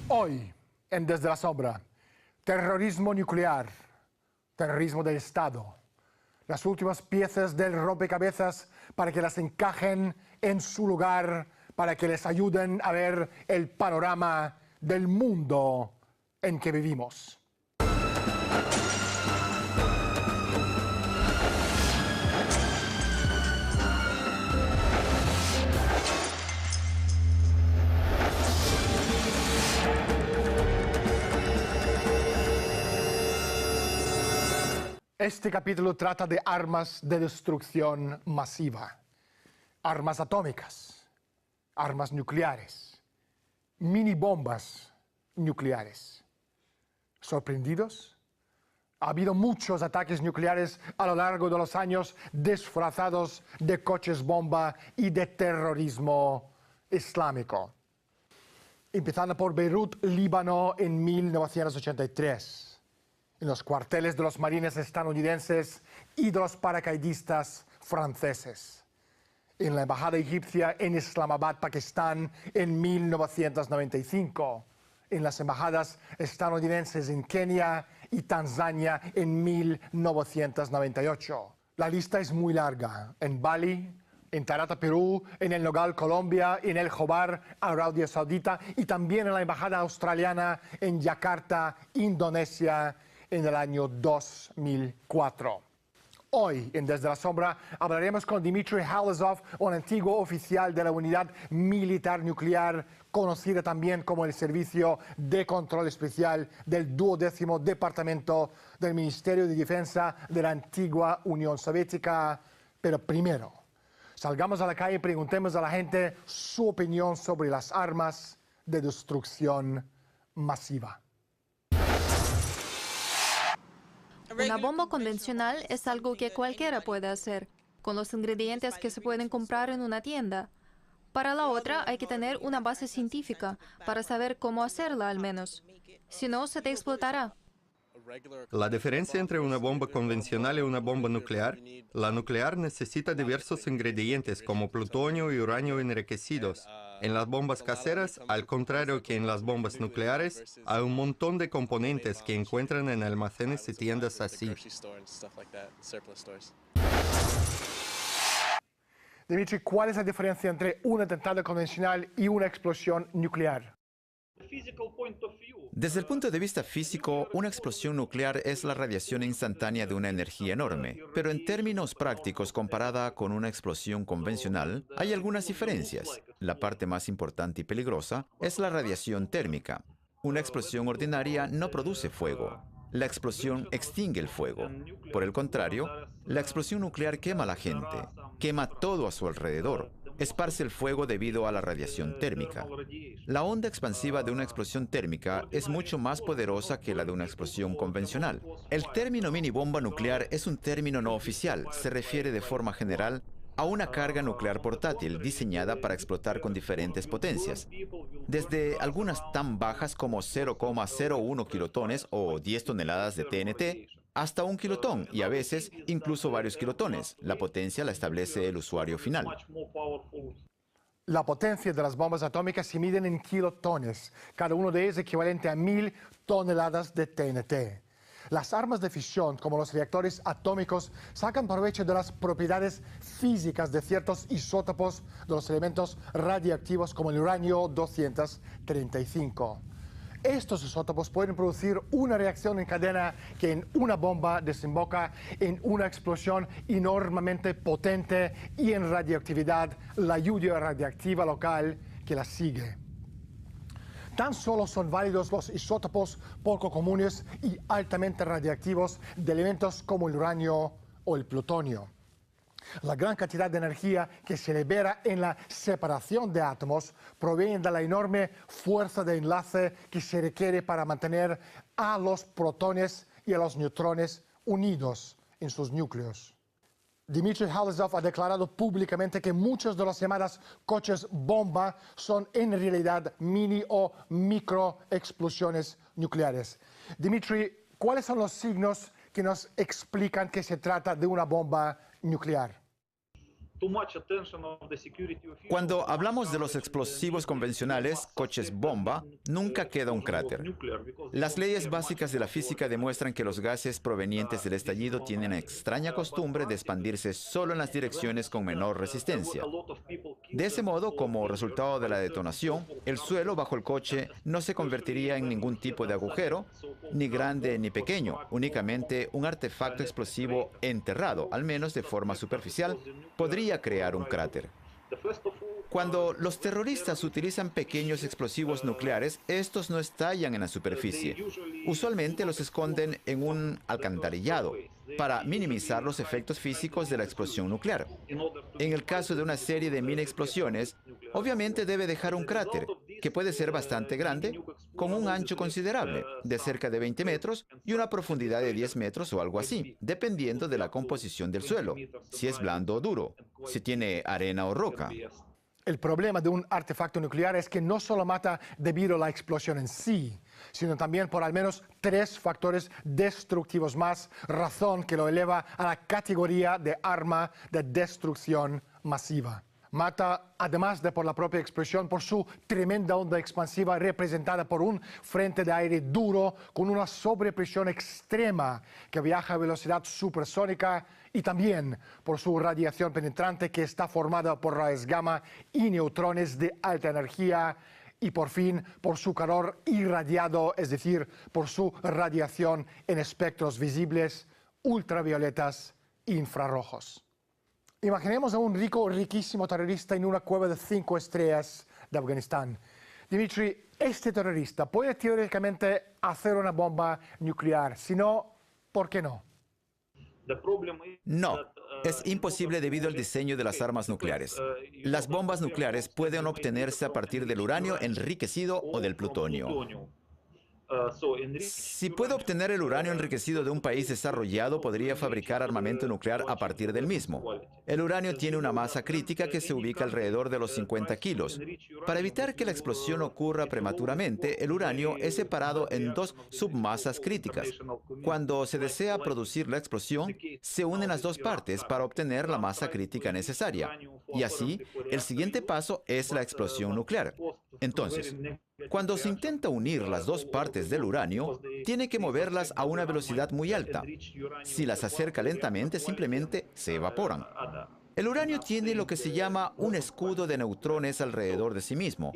Hoy, en Desde la Sombra, terrorismo nuclear, terrorismo del Estado. Las últimas piezas del rompecabezas para que las encajen en su lugar, para que les ayuden a ver el panorama del mundo en que vivimos. Este capítulo trata de armas de destrucción masiva, armas atómicas, armas nucleares, mini bombas nucleares. ¿Sorprendidos? Ha habido muchos ataques nucleares a lo largo de los años disfrazados de coches bomba y de terrorismo islámico. Empezando por Beirut, Líbano, en 1983. En los cuarteles de los marines estadounidenses y de los paracaidistas franceses. En la embajada egipcia en Islamabad, Pakistán, en 1995. En las embajadas estadounidenses en Kenia y Tanzania en 1998. La lista es muy larga. En Bali, en Tarata, Perú, en El Nogal, Colombia, en El Jobar, Arabia Saudita y también en la embajada australiana en Yakarta, Indonesia, en el año 2004. Hoy, en Desde la Sombra, hablaremos con Dmitry Halazov, un antiguo oficial de la unidad militar nuclear, conocida también como el Servicio de Control Especial del 12º Departamento del Ministerio de Defensa de la antigua Unión Soviética. Pero primero, salgamos a la calle y preguntemos a la gente su opinión sobre las armas de destrucción masiva. Una bomba convencional es algo que cualquiera puede hacer, con los ingredientes que se pueden comprar en una tienda. Para la otra hay que tener una base científica para saber cómo hacerla al menos. Si no, se te explotará. La diferencia entre una bomba convencional y una bomba nuclear: la nuclear necesita diversos ingredientes como plutonio y uranio enriquecidos. En las bombas caseras, al contrario que en las bombas nucleares, hay un montón de componentes que encuentran en almacenes y tiendas así. Dmitry, ¿cuál es la diferencia entre un atentado convencional y una explosión nuclear? Desde el punto de vista físico, una explosión nuclear es la radiación instantánea de una energía enorme. Pero en términos prácticos, comparada con una explosión convencional, hay algunas diferencias. La parte más importante y peligrosa es la radiación térmica. Una explosión ordinaria no produce fuego. La explosión extingue el fuego. Por el contrario, la explosión nuclear quema a la gente, quema todo a su alrededor. Esparce el fuego debido a la radiación térmica. La onda expansiva de una explosión térmica es mucho más poderosa que la de una explosión convencional. El término mini bomba nuclear es un término no oficial. Se refiere de forma general a una carga nuclear portátil diseñada para explotar con diferentes potencias, desde algunas tan bajas como 0,01 kilotones o 10 toneladas de TNT, hasta 1 kilotón y a veces incluso varios kilotones. La potencia la establece el usuario final. La potencia de las bombas atómicas se miden en kilotones, cada uno de ellos equivalente a 1000 toneladas de TNT. Las armas de fisión, como los reactores atómicos, sacan provecho de las propiedades físicas de ciertos isótopos de los elementos radiactivos como el uranio 235. Estos isótopos pueden producir una reacción en cadena que en una bomba desemboca en una explosión enormemente potente y en radioactividad, la lluvia radiactiva local que la sigue. Tan solo son válidos los isótopos poco comunes y altamente radiactivos de elementos como el uranio o el plutonio. La gran cantidad de energía que se libera en la separación de átomos proviene de la enorme fuerza de enlace que se requiere para mantener a los protones y a los neutrones unidos en sus núcleos. Dmitry Halazov ha declarado públicamente que muchos de los llamados coches bomba son en realidad mini o micro explosiones nucleares. Dmitry, ¿cuáles son los signos que nos explican que se trata de una bomba nuclear? Cuando hablamos de los explosivos convencionales, coches bomba, nunca queda un cráter. Las leyes básicas de la física demuestran que los gases provenientes del estallido tienen la extraña costumbre de expandirse solo en las direcciones con menor resistencia. De ese modo, como resultado de la detonación, el suelo bajo el coche no se convertiría en ningún tipo de agujero, ni grande ni pequeño, únicamente un artefacto explosivo enterrado, al menos de forma superficial, podría crear un cráter. Cuando los terroristas utilizan pequeños explosivos nucleares, estos no estallan en la superficie. Usualmente los esconden en un alcantarillado para minimizar los efectos físicos de la explosión nuclear. En el caso de una serie de mini explosiones, obviamente debe dejar un cráter, que puede ser bastante grande, con un ancho considerable, de cerca de 20 metros, y una profundidad de 10 metros o algo así, dependiendo de la composición del suelo, si es blando o duro, si tiene arena o roca. El problema de un artefacto nuclear es que no solo mata debido a la explosión en sí, sino también por al menos 3 factores destructivos más, razón que lo eleva a la categoría de arma de destrucción masiva. Mata, además de por la propia explosión, por su tremenda onda expansiva representada por un frente de aire duro con una sobrepresión extrema que viaja a velocidad supersónica, y también por su radiación penetrante que está formada por rayos gamma y neutrones de alta energía, y por fin por su calor irradiado, es decir, por su radiación en espectros visibles, ultravioletas e infrarrojos. Imaginemos a un riquísimo terrorista en una cueva de 5 estrellas de Afganistán. Dimitri, este terrorista puede teóricamente hacer una bomba nuclear. Si no, ¿por qué no? No, es imposible debido al diseño de las armas nucleares. Las bombas nucleares pueden obtenerse a partir del uranio enriquecido o del plutonio. Si puede obtener el uranio enriquecido de un país desarrollado, podría fabricar armamento nuclear a partir del mismo. El uranio tiene una masa crítica que se ubica alrededor de los 50 kilos. Para evitar que la explosión ocurra prematuramente, el uranio es separado en 2 submasas críticas. Cuando se desea producir la explosión, se unen las 2 partes para obtener la masa crítica necesaria. Y así, el siguiente paso es la explosión nuclear. Entonces, cuando se intenta unir las 2 partes del uranio, tiene que moverlas a una velocidad muy alta. Si las acerca lentamente, simplemente se evaporan. El uranio tiene lo que se llama un escudo de neutrones alrededor de sí mismo,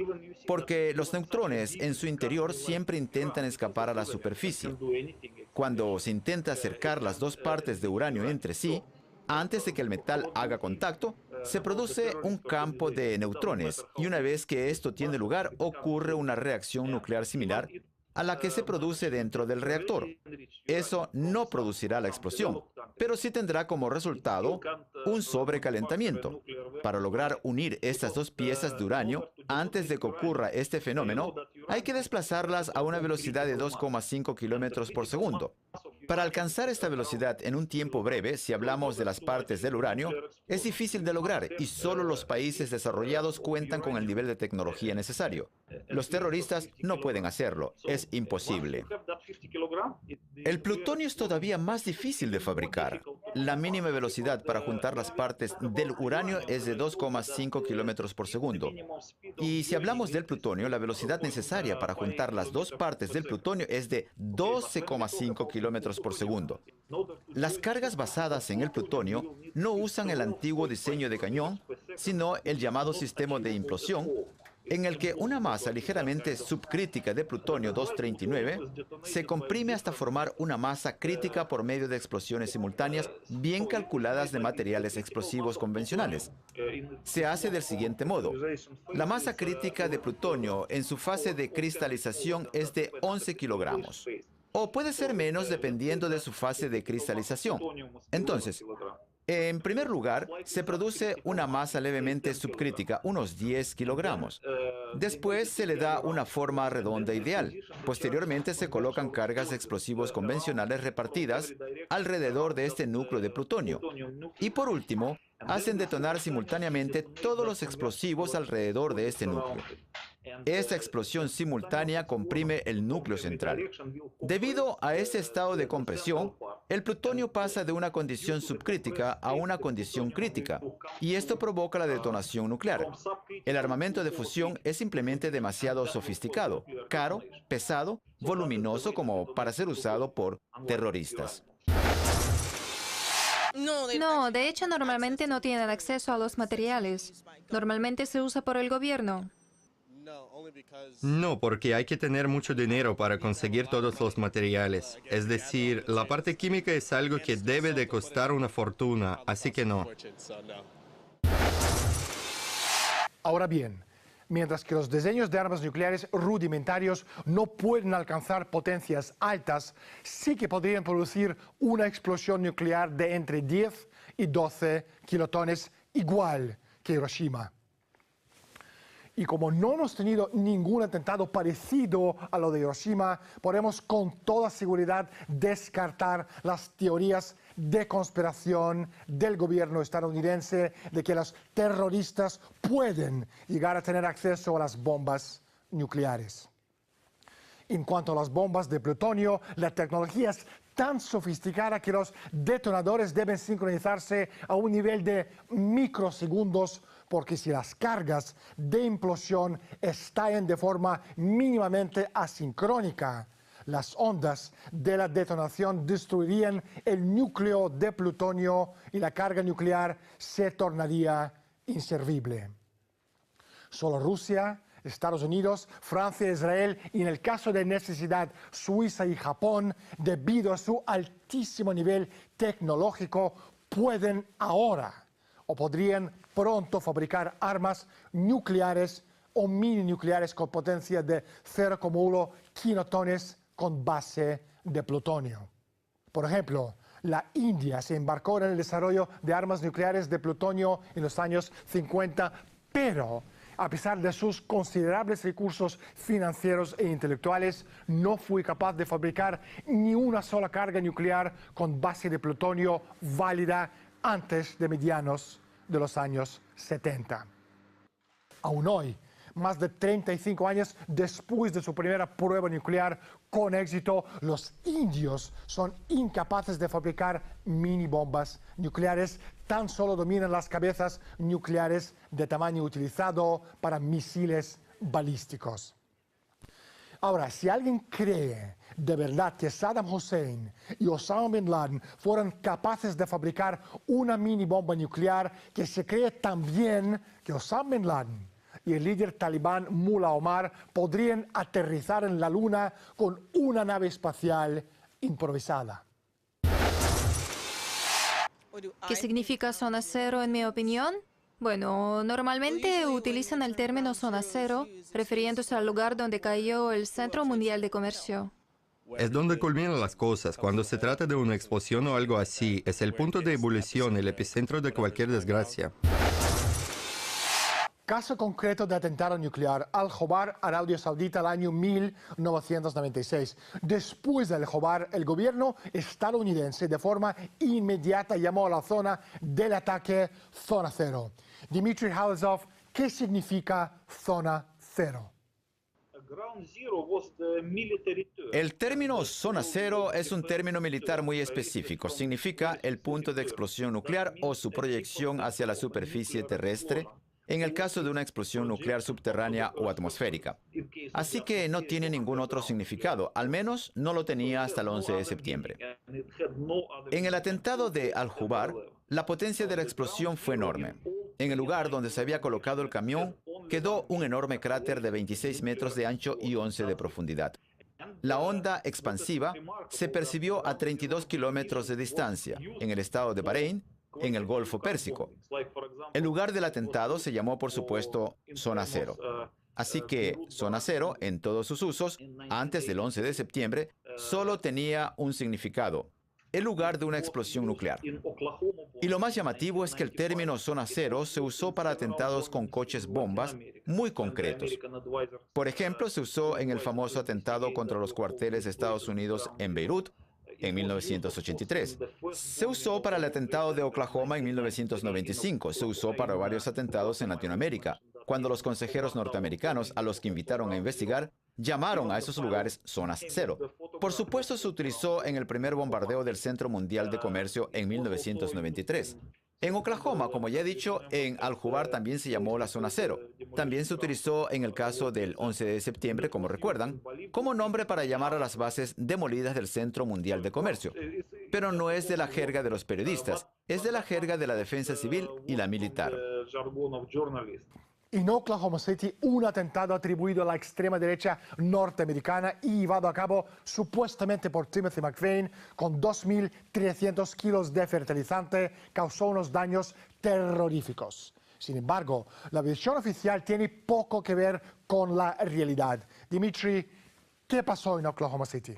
porque los neutrones en su interior siempre intentan escapar a la superficie. Cuando se intenta acercar las 2 partes de uranio entre sí, antes de que el metal haga contacto, se produce un campo de neutrones, y una vez que esto tiene lugar, ocurre una reacción nuclear similar a la que se produce dentro del reactor. Eso no producirá la explosión, pero sí tendrá como resultado un sobrecalentamiento. Para lograr unir estas 2 piezas de uranio, antes de que ocurra este fenómeno, hay que desplazarlas a una velocidad de 2,5 kilómetros por segundo. Para alcanzar esta velocidad en un tiempo breve, si hablamos de las partes del uranio, es difícil de lograr y solo los países desarrollados cuentan con el nivel de tecnología necesario. Los terroristas no pueden hacerlo, es imposible. El plutonio es todavía más difícil de fabricar. La mínima velocidad para juntar las partes del uranio es de 2,5 kilómetros por segundo. Y si hablamos del plutonio, la velocidad necesaria para juntar las 2 partes del plutonio es de 12,5 kilómetros por segundo. Las cargas basadas en el plutonio no usan el antiguo diseño de cañón, sino el llamado sistema de implosión, en el que una masa ligeramente subcrítica de plutonio 239 se comprime hasta formar una masa crítica por medio de explosiones simultáneas bien calculadas de materiales explosivos convencionales. Se hace del siguiente modo. La masa crítica de plutonio en su fase de cristalización es de 11 kilogramos. O puede ser menos dependiendo de su fase de cristalización. Entonces, en primer lugar, se produce una masa levemente subcrítica, unos 10 kilogramos. Después se le da una forma redonda ideal. Posteriormente se colocan cargas de explosivos convencionales repartidas alrededor de este núcleo de plutonio. Y por último, hacen detonar simultáneamente todos los explosivos alrededor de este núcleo. Esta explosión simultánea comprime el núcleo central. Debido a este estado de compresión, el plutonio pasa de una condición subcrítica a una condición crítica, y esto provoca la detonación nuclear. El armamento de fusión es simplemente demasiado sofisticado, caro, pesado, voluminoso como para ser usado por terroristas. No, de hecho normalmente no tienen acceso a los materiales. Normalmente se usa por el gobierno. No, porque hay que tener mucho dinero para conseguir todos los materiales. Es decir, la parte química es algo que debe de costar una fortuna, así que no. Ahora bien, mientras que los diseños de armas nucleares rudimentarios no pueden alcanzar potencias altas, sí que podrían producir una explosión nuclear de entre 10 y 12 kilotones, igual que Hiroshima. Y como no hemos tenido ningún atentado parecido a lo de Hiroshima, podemos con toda seguridad descartar las teorías de conspiración del gobierno estadounidense de que los terroristas pueden llegar a tener acceso a las bombas nucleares. En cuanto a las bombas de plutonio, la tecnología es tan sofisticada que los detonadores deben sincronizarse a un nivel de microsegundos, porque si las cargas de implosión estallan de forma mínimamente asincrónica, las ondas de la detonación destruirían el núcleo de plutonio y la carga nuclear se tornaría inservible. Solo Rusia, Estados Unidos, Francia, Israel y en el caso de necesidad Suiza y Japón, debido a su altísimo nivel tecnológico, pueden ahora o podrían pronto fabricar armas nucleares o mini nucleares con potencia de 0,1 kilotones con base de plutonio. Por ejemplo, la India se embarcó en el desarrollo de armas nucleares de plutonio en los años 50, pero a pesar de sus considerables recursos financieros e intelectuales, no fue capaz de fabricar ni una sola carga nuclear con base de plutonio válida antes de medianos de los años 70. Aún hoy, más de 35 años después de su primera prueba nuclear con éxito, los indios son incapaces de fabricar mini bombas nucleares, tan solo dominan las cabezas nucleares de tamaño utilizado para misiles balísticos. Ahora, si alguien cree de verdad que Saddam Hussein y Osama Bin Laden fueron capaces de fabricar una mini bomba nuclear, que se cree también que Osama Bin Laden y el líder talibán Mullah Omar podrían aterrizar en la Luna con una nave espacial improvisada. ¿Qué significa zona cero en mi opinión? Bueno, normalmente utilizan el término zona cero refiriéndose al lugar donde cayó el Centro Mundial de Comercio. Es donde culminan las cosas. Cuando se trata de una explosión o algo así, es el punto de ebullición, el epicentro de cualquier desgracia. Caso concreto de atentado nuclear, Al-Khobar, Arabia Saudita, el año 1996. Después del Khobar, el gobierno estadounidense de forma inmediata llamó a la zona del ataque Zona Cero. Dmitry Halazov, ¿qué significa Zona Cero? El término zona cero es un término militar muy específico. Significa el punto de explosión nuclear o su proyección hacia la superficie terrestre, en el caso de una explosión nuclear subterránea o atmosférica. Así que no tiene ningún otro significado, al menos no lo tenía hasta el 11 de septiembre. En el atentado de Al-Khobar, la potencia de la explosión fue enorme. En el lugar donde se había colocado el camión, quedó un enorme cráter de 26 metros de ancho y 11 de profundidad. La onda expansiva se percibió a 32 kilómetros de distancia, en el estado de Bahrein, en el Golfo Pérsico. El lugar del atentado se llamó, por supuesto, Zona Cero. Así que Zona Cero, en todos sus usos, antes del 11 de septiembre, solo tenía un significado: el lugar de una explosión nuclear. Y lo más llamativo es que el término Zona Cero se usó para atentados con coches bombas muy concretos. Por ejemplo, se usó en el famoso atentado contra los cuarteles de Estados Unidos en Beirut, en 1983. Se usó para el atentado de Oklahoma en 1995. Se usó para varios atentados en Latinoamérica. cuando los consejeros norteamericanos a los que invitaron a investigar llamaron a esos lugares zonas cero. Por supuesto, se utilizó en el primer bombardeo del Centro Mundial de Comercio en 1993. En Oklahoma, como ya he dicho, en Al-Jubar también se llamó la zona cero. También se utilizó en el caso del 11 de septiembre, como recuerdan, como nombre para llamar a las bases demolidas del Centro Mundial de Comercio. Pero no es de la jerga de los periodistas, es de la jerga de la defensa civil y la militar. En Oklahoma City, un atentado atribuido a la extrema derecha norteamericana y llevado a cabo supuestamente por Timothy McVeigh con 2.300 kilos de fertilizante causó unos daños terroríficos. Sin embargo, la versión oficial tiene poco que ver con la realidad. Dimitri, ¿qué pasó en Oklahoma City?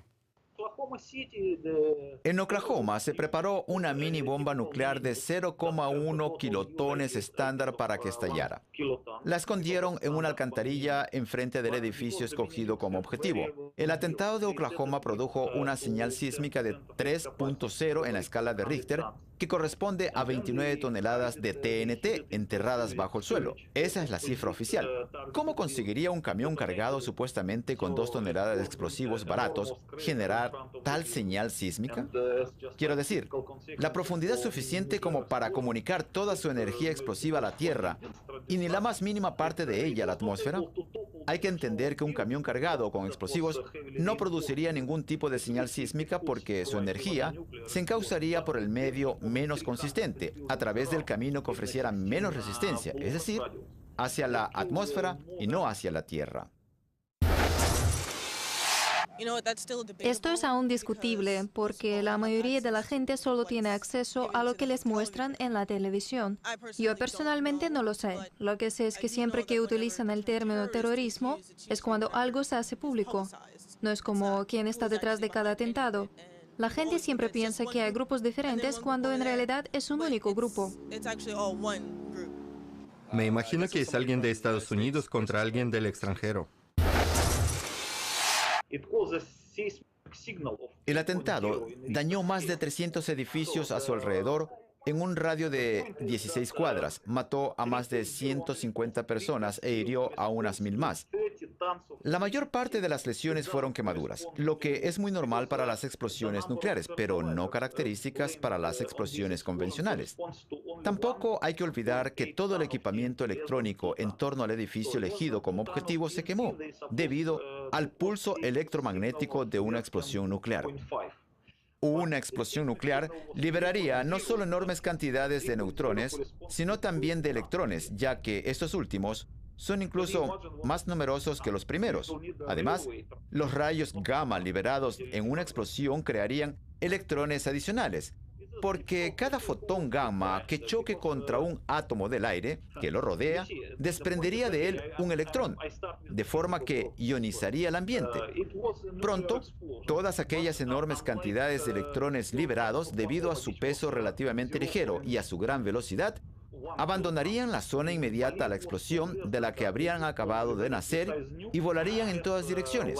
En Oklahoma se preparó una mini bomba nuclear de 0,1 kilotones estándar para que estallara. La escondieron en una alcantarilla enfrente del edificio escogido como objetivo. El atentado de Oklahoma produjo una señal sísmica de 3.0 en la escala de Richter, que corresponde a 29 toneladas de TNT enterradas bajo el suelo. Esa es la cifra oficial. ¿Cómo conseguiría un camión cargado supuestamente con 2 toneladas de explosivos baratos generar tal señal sísmica? Quiero decir, la profundidad suficiente como para comunicar toda su energía explosiva a la Tierra y ni la más mínima parte de ella a la atmósfera. Hay que entender que un camión cargado con explosivos no produciría ningún tipo de señal sísmica porque su energía se encauzaría por el medio menos consistente, a través del camino que ofreciera menos resistencia, es decir, hacia la atmósfera y no hacia la Tierra. Esto es aún discutible porque la mayoría de la gente solo tiene acceso a lo que les muestran en la televisión. Yo personalmente no lo sé. Lo que sé es que siempre que utilizan el término terrorismo es cuando algo se hace público. No es como quién está detrás de cada atentado. La gente siempre piensa que hay grupos diferentes cuando en realidad es un único grupo. Me imagino que es alguien de Estados Unidos contra alguien del extranjero. El atentado dañó más de 300 edificios a su alrededor en un radio de 16 cuadras, mató a más de 150 personas e hirió a unas 1000 más. La mayor parte de las lesiones fueron quemaduras, lo que es muy normal para las explosiones nucleares, pero no características para las explosiones convencionales. Tampoco hay que olvidar que todo el equipamiento electrónico en torno al edificio elegido como objetivo se quemó, debido al pulso electromagnético de una explosión nuclear. Una explosión nuclear liberaría no solo enormes cantidades de neutrones, sino también de electrones, ya que estos últimos son incluso más numerosos que los primeros. Además, los rayos gamma liberados en una explosión crearían electrones adicionales, porque cada fotón gamma que choque contra un átomo del aire que lo rodea, desprendería de él un electrón, de forma que ionizaría el ambiente. Pronto, todas aquellas enormes cantidades de electrones liberados, debido a su peso relativamente ligero y a su gran velocidad, abandonarían la zona inmediata a la explosión de la que habrían acabado de nacer y volarían en todas direcciones.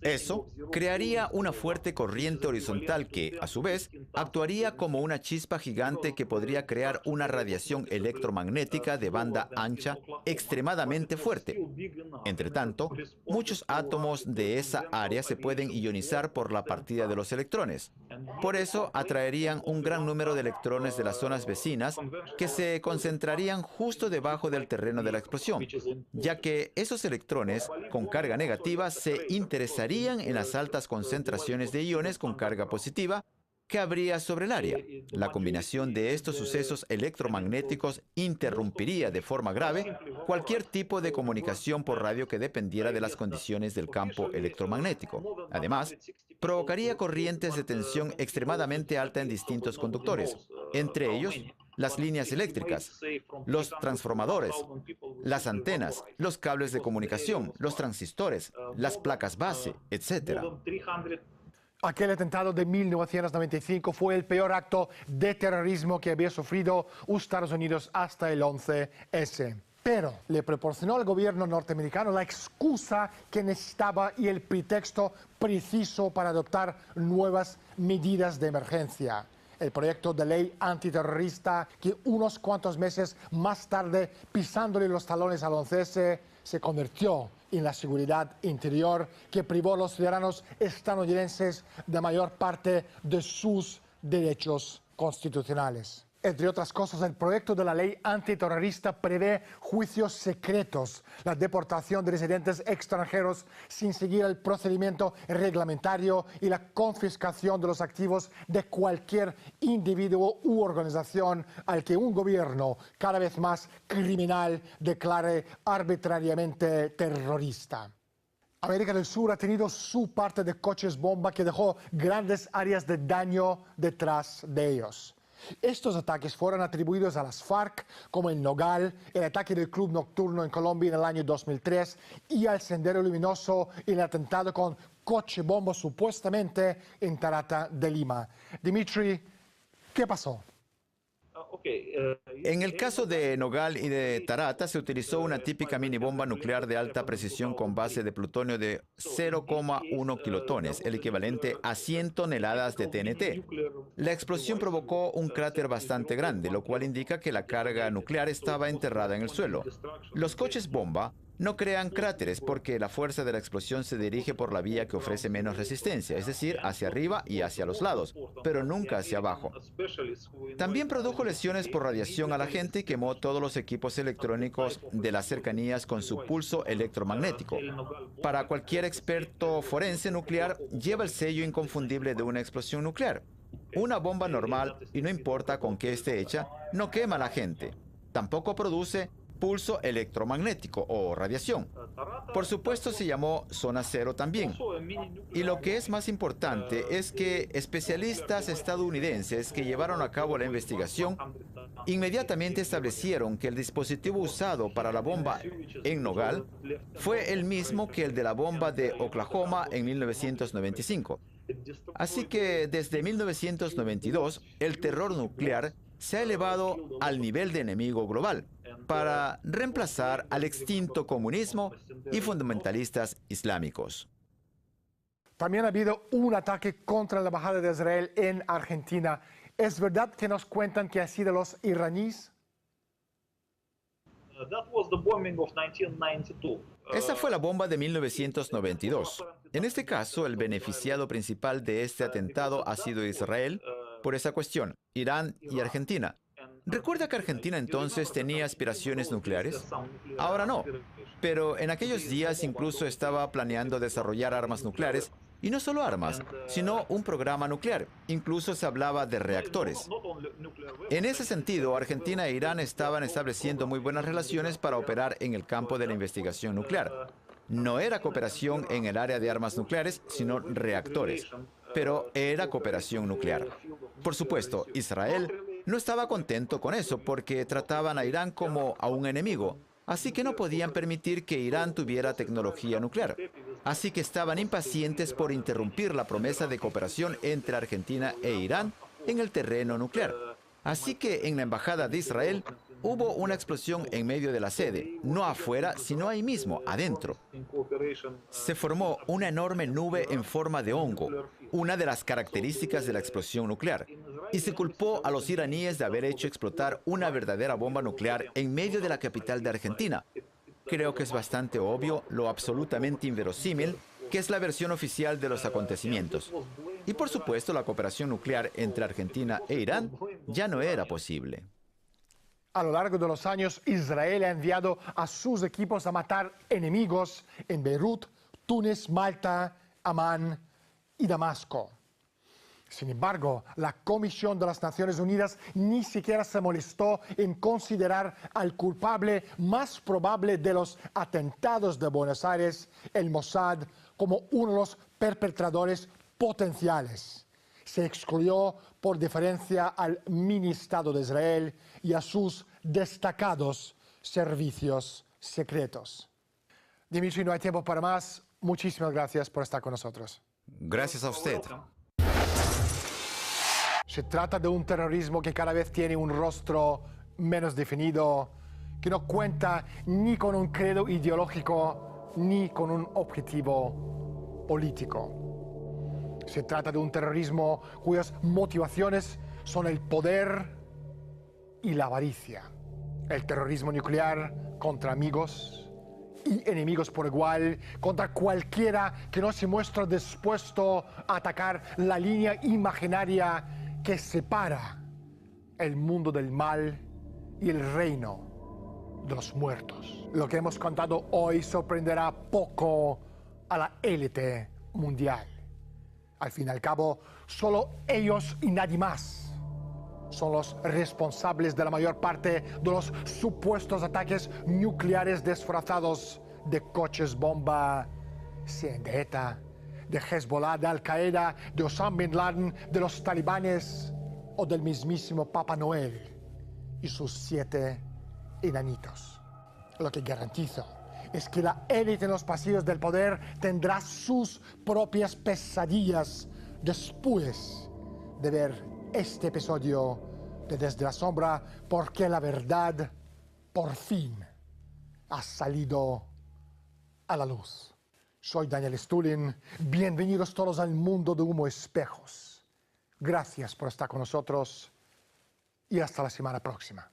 Eso crearía una fuerte corriente horizontal que, a su vez, actuaría como una chispa gigante que podría crear una radiación electromagnética de banda ancha extremadamente fuerte. Entre tanto, muchos átomos de esa área se pueden ionizar por la partida de los electrones. Por eso, atraerían un gran número de electrones de las zonas vecinas que se concentrarían justo debajo del terreno de la explosión, ya que esos electrones con carga negativa se interesarían en las altas concentraciones de iones con carga positiva que habría sobre el área. La combinación de estos sucesos electromagnéticos interrumpiría de forma grave cualquier tipo de comunicación por radio que dependiera de las condiciones del campo electromagnético. Además, provocaría corrientes de tensión extremadamente alta en distintos conductores, entre ellos las líneas eléctricas, los transformadores, las antenas, los cables de comunicación, los transistores, las placas base, etc. Aquel atentado de 1995 fue el peor acto de terrorismo que había sufrido Estados Unidos hasta el 11S. Pero le proporcionó al gobierno norteamericano la excusa que necesitaba y el pretexto preciso para adoptar nuevas medidas de emergencia. el proyecto de ley antiterrorista que unos cuantos meses más tarde, pisándole los talones al 11S, se convirtió en la seguridad interior que privó a los ciudadanos estadounidenses de mayor parte de sus derechos constitucionales. Entre otras cosas, el proyecto de la ley antiterrorista prevé juicios secretos, la deportación de residentes extranjeros sin seguir el procedimiento reglamentario y la confiscación de los activos de cualquier individuo u organización al que un gobierno cada vez más criminal declare arbitrariamente terrorista. América del Sur ha tenido su parte de coches bomba que dejó grandes áreas de daño detrás de ellos. Estos ataques fueron atribuidos a las FARC, como en Nogal, el ataque del Club Nocturno en Colombia en el año 2003 y al Sendero Luminoso en el atentado con coche bomba supuestamente en Tarata de Lima. Dimitri, ¿qué pasó? En el caso de Nogal y de Tarata se utilizó una típica mini bomba nuclear de alta precisión con base de plutonio de 0,1 kilotones, el equivalente a 100 toneladas de TNT. La explosión provocó un cráter bastante grande, lo cual indica que la carga nuclear estaba enterrada en el suelo. Los coches bomba no crean cráteres porque la fuerza de la explosión se dirige por la vía que ofrece menos resistencia, es decir, hacia arriba y hacia los lados, pero nunca hacia abajo. También produjo lesiones por radiación a la gente y quemó todos los equipos electrónicos de las cercanías con su pulso electromagnético. Para cualquier experto forense nuclear, lleva el sello inconfundible de una explosión nuclear. Una bomba normal, y no importa con qué esté hecha, no quema a la gente. Tampoco produce pulso electromagnético o radiación. Por supuesto, se llamó zona cero también. Y lo que es más importante es que especialistas estadounidenses que llevaron a cabo la investigación inmediatamente establecieron que el dispositivo usado para la bomba en Nogal fue el mismo que el de la bomba de Oklahoma en 1995. Así que desde 1992, el terror nuclear se ha elevado al nivel de enemigo global para reemplazar al extinto comunismo y fundamentalistas islámicos. También ha habido un ataque contra la embajada de Israel en Argentina. ¿Es verdad que nos cuentan que ha sido los iraníes? Esa fue la bomba de 1992. En este caso, el beneficiado principal de este atentado ha sido Israel por esa cuestión, Irán y Argentina. ¿Recuerda que Argentina entonces tenía aspiraciones nucleares? Ahora no, pero en aquellos días incluso estaba planeando desarrollar armas nucleares, y no solo armas, sino un programa nuclear. Incluso se hablaba de reactores. En ese sentido, Argentina e Irán estaban estableciendo muy buenas relaciones para operar en el campo de la investigación nuclear. No era cooperación en el área de armas nucleares, sino reactores, pero era cooperación nuclear. Por supuesto, Israel no estaba contento con eso porque trataban a Irán como a un enemigo, así que no podían permitir que Irán tuviera tecnología nuclear. Así que estaban impacientes por interrumpir la promesa de cooperación entre Argentina e Irán en el terreno nuclear. Así que en la embajada de Israel hubo una explosión en medio de la sede, no afuera, sino ahí mismo, adentro. Se formó una enorme nube en forma de hongo, una de las características de la explosión nuclear, y se culpó a los iraníes de haber hecho explotar una verdadera bomba nuclear en medio de la capital de Argentina. Creo que es bastante obvio, lo absolutamente inverosímil, que es la versión oficial de los acontecimientos. Y por supuesto, la cooperación nuclear entre Argentina e Irán ya no era posible. A lo largo de los años, Israel ha enviado a sus equipos a matar enemigos en Beirut, Túnez, Malta, Amán y Damasco. Sin embargo, la Comisión de las Naciones Unidas ni siquiera se molestó en considerar al culpable más probable de los atentados de Buenos Aires, el Mossad, como uno de los perpetradores potenciales. Se excluyó por deferencia al mini Estado de Israel y a sus destacados servicios secretos. Dimitri, no hay tiempo para más. Muchísimas gracias por estar con nosotros. Gracias a usted. Se trata de un terrorismo que cada vez tiene un rostro menos definido, que no cuenta ni con un credo ideológico ni con un objetivo político. Se trata de un terrorismo cuyas motivaciones son el poder y la avaricia. El terrorismo nuclear contra amigos y enemigos por igual, contra cualquiera que no se muestra dispuesto a atacar la línea imaginaria que separa el mundo del mal y el reino de los muertos. Lo que hemos contado hoy sorprenderá poco a la élite mundial. Al fin y al cabo, solo ellos y nadie más son los responsables de la mayor parte de los supuestos ataques nucleares disfrazados de coches bomba, sean de ETA, de Hezbollah, de Al-Qaeda, de Osama Bin Laden, de los talibanes o del mismísimo Papá Noel y sus 7 enanitos. Lo que garantizo es que la élite en los pasillos del poder tendrá sus propias pesadillas después de ver este episodio de Desde la Sombra, porque la verdad por fin ha salido a la luz. Soy Daniel Stulin. Bienvenidos todos al mundo de Humo Espejos. Gracias por estar con nosotros y hasta la semana próxima.